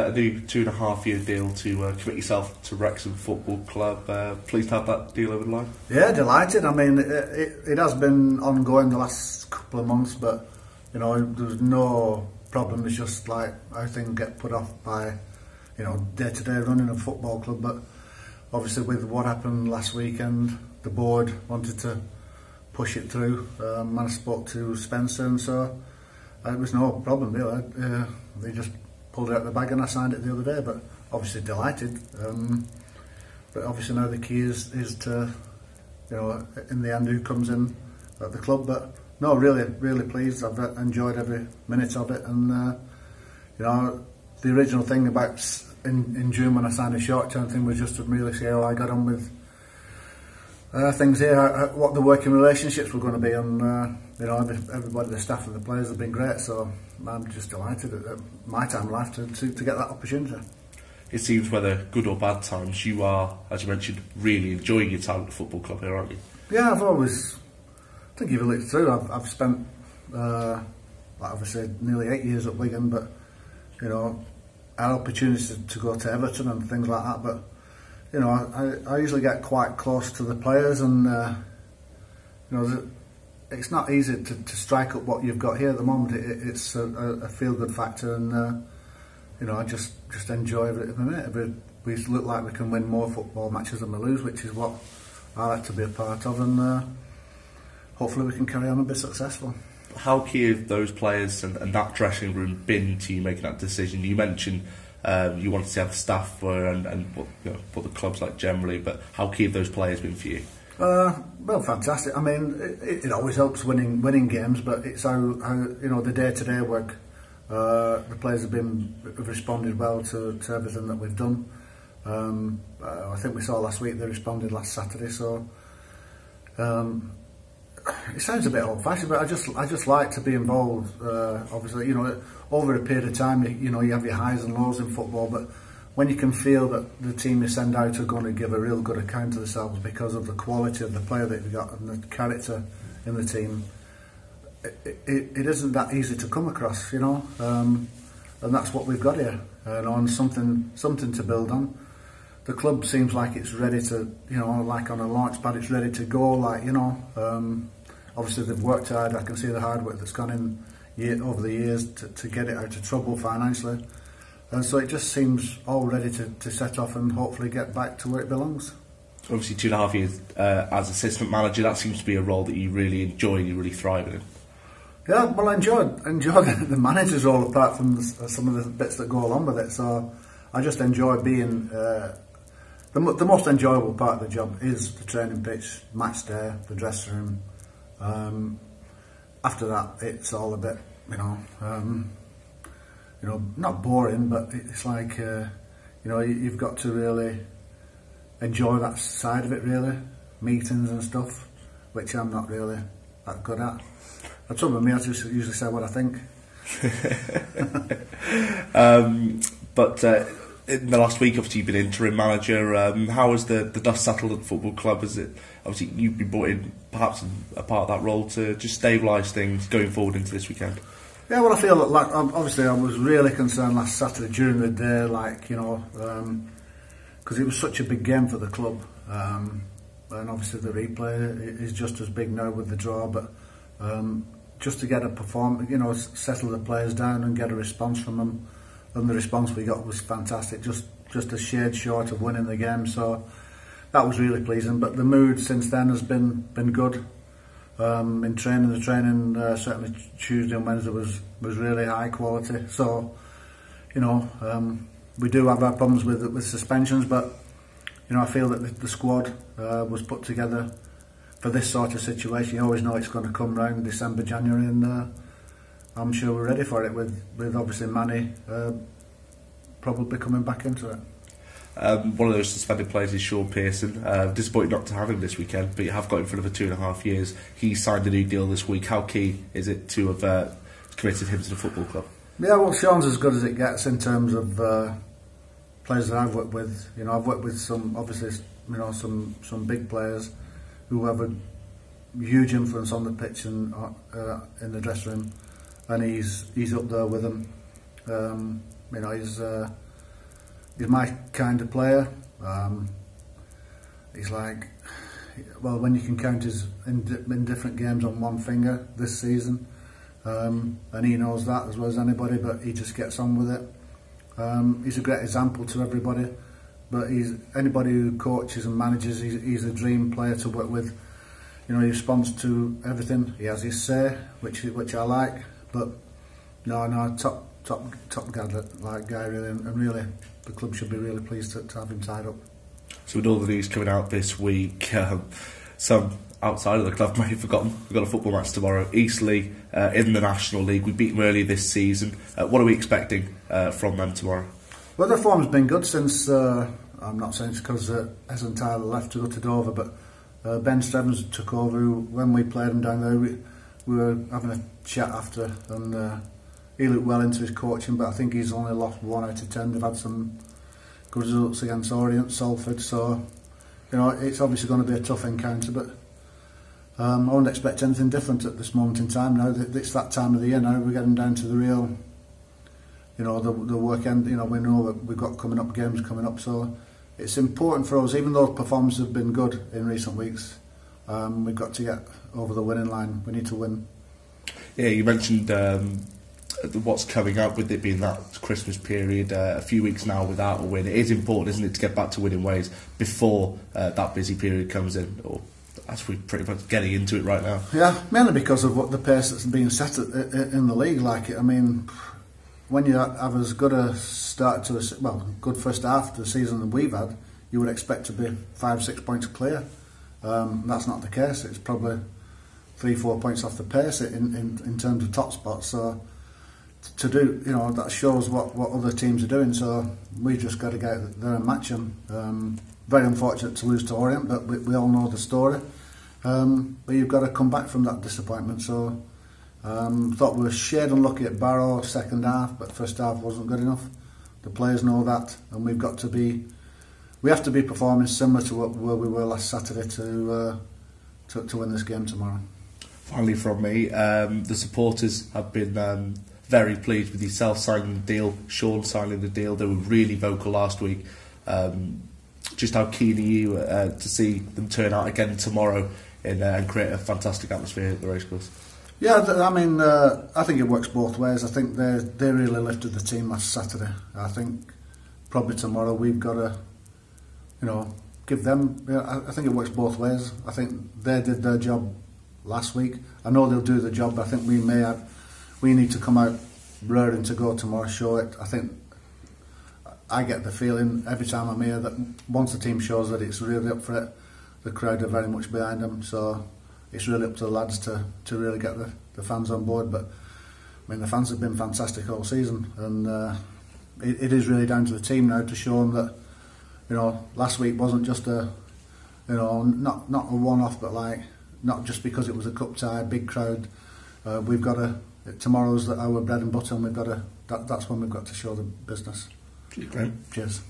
a new 2.5-year deal to commit yourself to Wrexham Football Club. Pleased to have that deal over the line. Yeah, delighted. I mean, it has been ongoing the last couple of months, but you know, there's no problem. It's just like how things get put off by, you know, day-to-day running a football club. But obviously, with what happened last weekend, the board wanted to push it through. And I spoke to Spencer, and so it was no problem really. They just pulled it out of the bag, and I signed it the other day. But obviously delighted. But obviously now the key is to, you know, in the end who comes in at the club. But no, really pleased. I've enjoyed every minute of it, and you know, the original thing about in June when I signed a short-term thing was just to really see how I got on with things here, what the working relationships were going to be, and you know, everybody, the staff and the players have been great. So I'm just delighted at my time of life to get that opportunity. It seems whether good or bad times, you are, as you mentioned, really enjoying your time at the football club here, aren't you? Yeah, I've always, I think you've looked through, I've spent, like obviously, nearly 8 years at Wigan, but, you know, I had opportunities to go to Everton and things like that, but, you know, I usually get quite close to the players, and, you know, it's not easy to strike up what you've got here at the moment. It's a feel-good factor, and, you know, I just enjoy every minute. We look like we can win more football matches than we lose, which is what I like to be a part of, and hopefully we can carry on and be successful. How key have those players and that dressing room been to you making that decision? You mentioned you wanted to have staff for and what, you know, what the club's like generally, but how key have those players been for you? Well, fantastic. I mean, it always helps winning games, but it's how you know, the day-to-day work. The players have responded well to everything that we've done. I think we saw last week they responded last Saturday. So it sounds a bit old-fashioned, but I just like to be involved. Obviously, you know, over a period of time, you know, you have your highs and lows in football, but when you can feel that the team you send out are going to give a real good account of themselves because of the quality of the player that you've got and the character in the team, it isn't that easy to come across, you know, and that's what we've got here, and something to build on. The club seems like it's ready to, you know, like on a launch pad, it's ready to go, like, you know, obviously they've worked hard. I can see the hard work that's gone in over the years to get it out of trouble financially, and so it just seems all ready to set off and hopefully get back to where it belongs. Obviously 2.5 years as assistant manager, that seems to be a role that you really enjoy and you really thrive in. Yeah, well, I enjoy the manager's role apart from some of the bits that go along with it. So I just enjoy being the most enjoyable part of the job is the training pitch, match day, the dressing room. After that, it's all a bit, you know, not boring, but it's like, you know, you've got to really enjoy that side of it, really, meetings and stuff, which I'm not really that good at. That's something me, I just usually say what I think. But in the last week, obviously you've been interim manager. How has the dust settled at the football club? Is it, obviously you've been brought in perhaps a part of that role to just stabilise things going forward into this weekend? Yeah, well, I feel like obviously I was really concerned last Saturday during the day, like, you know, because it was such a big game for the club, and obviously the replay is just as big now with the draw, but just to get a performance, you know, settle the players down and get a response from them, and the response we got was fantastic, just a shade short of winning the game, so that was really pleasing. But the mood since then has been good. In training, the training certainly Tuesday and Wednesday was really high quality. So, you know, we do have our problems with suspensions, but you know, I feel that the squad was put together for this sort of situation. You always know it's going to come round December, January, and I'm sure we're ready for it with obviously Manny probably coming back into it. One of those suspended players is Sean Pearson. Disappointed not to have him this weekend, but you have got him for another 2.5 years. He signed a new deal this week. How key is it to have committed him to the football club? Yeah, well, Sean's as good as it gets in terms of players that I've worked with. You know, I've worked with some, obviously, you know, some big players who have a huge influence on the pitch and in the dressing room, and he's up there with them. You know, he's my kind of player. He's like, well, when you can count his in different games on one finger this season, and he knows that as well as anybody, but he just gets on with it. He's a great example to everybody, but anybody who coaches and manages, he's a dream player to work with. You know, he responds to everything. He has his say, which I like, but no, top guy really, and really the club should be really pleased to have him tied up. So with all the news coming out this week, some outside of the club may have forgotten, we've got a football match tomorrow, Eastleigh in the National League. We beat them earlier this season. What are we expecting from them tomorrow? Well, their form's been good since, I'm not saying it's because Esan Tyler left to go to Dover, but Ben Strevens took over. When we played him down there, we were having a chat after, and he looked well into his coaching, but I think he's only lost 1 out of 10. They've had some good results against Orient, Salford, so you know it's obviously going to be a tough encounter, but I wouldn't expect anything different at this moment in time now. It's that time of the year now, we're getting down to the real, you know, the weekend. You know, we know that we've got games coming up, so it's important for us, even though performances have been good in recent weeks, we've got to get over the winning line. We need to win. Yeah, you mentioned what's coming up with it being that Christmas period, a few weeks now without a win. It is important, isn't it, to get back to winning ways before that busy period comes in, or as we're pretty much getting into it right now. Yeah, mainly because of what the pace that's being set in the league. Like, I mean, when you have as good a start to good first half to the season that we've had, you would expect to be 5-6 points clear. That's not the case. It's probably 3-4 points off the pace in terms of top spots. So to do, you know, that shows what other teams are doing. So we just got to get out there and match them. Very unfortunate to lose to Orient, but we all know the story. But you've got to come back from that disappointment. So thought we were shade unlucky at Barrow second half, but first half wasn't good enough. The players know that, and we have to be performing similar to where we were last Saturday to win this game tomorrow. Finally from me, the supporters have been very pleased with yourself signing the deal, Sean signing the deal. They were really vocal last week. Just how keen are you to see them turn out again tomorrow and create a fantastic atmosphere at the racecourse? Yeah, I mean, I think it works both ways. I think they really lifted the team last Saturday. I think probably tomorrow we've got to, you know, give them. You know, I think it works both ways. I think they did their job last week. I know they'll do the job, but I think we need to come out raring to go tomorrow, show it. I think I get the feeling every time I'm here that once the team shows that it's really up for it, the crowd are very much behind them. So it's really up to the lads to really get the fans on board. But I mean, the fans have been fantastic all season, and it is really down to the team now to show them that, you know, last week wasn't just a, you know, not a one-off, but like not just because it was a cup tie, big crowd. We've got to, tomorrow's our bread and butter, and that's when we've got to show the business. Cheers, Graham. Cheers.